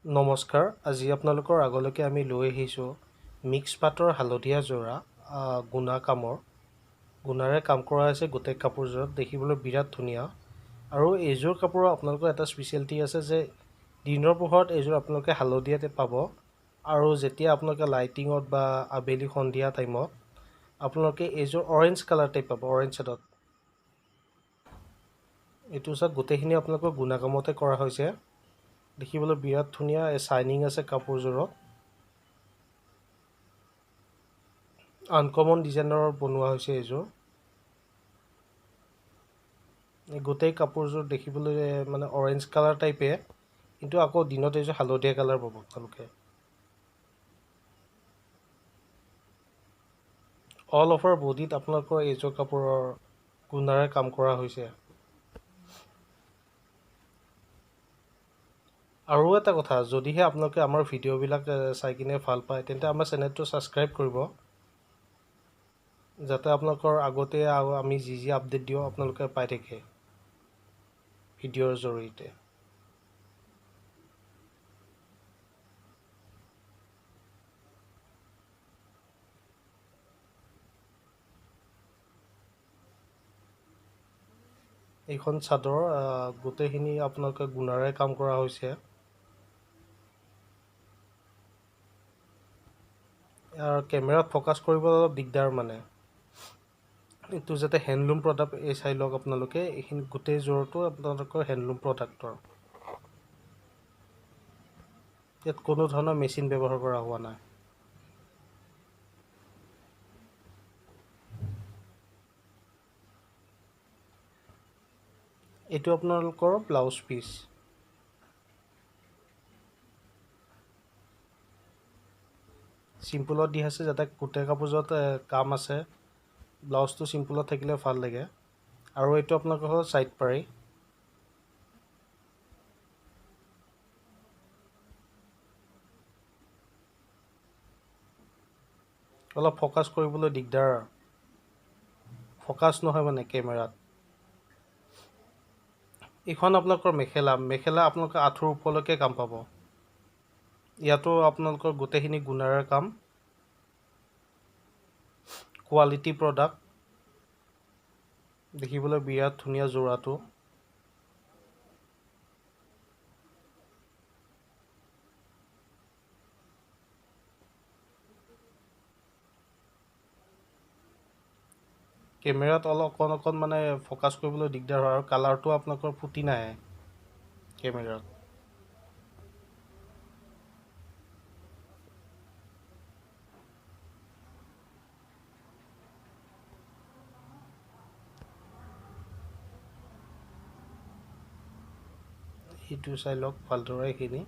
নমস্কাৰ। আজি আপোনালোকৰ আগলৈকে আমি লৈ আহিছোঁ মিক্স পাটৰ হালধীয়া যোৰা গুণা কামৰ। গুণাৰে কাম কৰা হৈছে গোটেই কাপোৰযোৰত, দেখিবলৈ বিৰাট ধুনীয়া। আৰু এইযোৰ কাপোৰৰ আপোনালোকৰ এটা স্পেচিয়েলিটি আছে যে দিনৰ পোহৰত এইযোৰ আপোনালোকে হালধীয়াতে পাব, আৰু যেতিয়া আপোনালোকে লাইটিঙত বা আবেলি সন্ধিয়া টাইমত আপোনালোকে এইযোৰ অৰেঞ্জ কালাৰ টাইপ পাব, অৰেঞ্জ শ্ব্বেডত। এইটো চাওক, গোটেইখিনি আপোনালোকৰ গুণা কামতে কৰা হৈছে। দেখিবলৈ বিৰাট ধুনীয়া, শ্বাইনিং আছে কাপোৰযোৰত। আনকমন ডিজাইনৰ বনোৱা হৈছে এইযোৰ। গোটেই কাপোৰযোৰ দেখিবলৈ মানে অৰেঞ্জ কালাৰ টাইপে, কিন্তু আকৌ দিনত এইযোৰ হালধীয়া কালাৰ পাব আপোনালোকে। অল অভাৰ বডিত আপোনালোকৰ এইযোৰ কাপোৰৰ গুণাৰে কাম কৰা হৈছে। আৰু এটা কথা, যদিহে আপোনালোকে আমাৰ ভিডিঅ'বিলাক চাই কিনে ভাল পায়, তেন্তে আমাৰ চেনেলটো ছাবস্ক্ৰাইব কৰিব, যাতে আপোনালোকৰ আগতে আমি যি আপডেট দিওঁ আপোনালোকে পাই থাকে ভিডিঅ'ৰ জৰিয়তে। এইখন চাদৰ গোটেইখিনি আপোনালোকে গুণাৰে কাম কৰা হৈছে। আৰু কেমেৰাত ফ'কাছ কৰিব অলপ দিগদাৰ মানে। এইটো যাতে হেণ্ডলুম প্ৰডাক্ট, এই চাই লওক আপোনালোকে, এইখিনি গোটেই যোৰটো আপোনালোকৰ হেণ্ডলুম প্ৰডাক্টৰ। ইয়াত কোনো ধৰণৰ মেচিন ব্যৱহাৰ কৰা হোৱা নাই। এইটো আপোনালোকৰ ব্লাউজ পিচ। চিম্পুলত দি আছে যাতে গোটেই কাপোৰযোৰত কাম আছে। ব্লাউজটো চিম্পুলত থাকিলে ভাল লাগে। আৰু এইটো আপোনালোকৰ হ'ল ছাইড পাৰি। অলপ ফ'কাছ কৰিবলৈ দিগদাৰ, ফ'কাছ নহয় মানে কেমেৰাত। এইখন আপোনালোকৰ মেখেলা আপোনালোকে আঁঠুৰ ওপৰলৈকে কাম পাব। ইয়াতো আপোনালোকৰ গোটেইখিনি গুণাৰে কাম, কোৱালিটি প্ৰডাক্ট। দেখিবলৈ বিৰাট ধুনীয়া যোৰাটো। কেমেৰাত অকণ মানে ফ'কাছ কৰিবলৈ দিগদাৰ হয়, আৰু কালাৰটো আপোনালোকৰ ফুটি নাহে কেমেৰাত। এইটো চাই লওক ভালদৰে এইখিনি।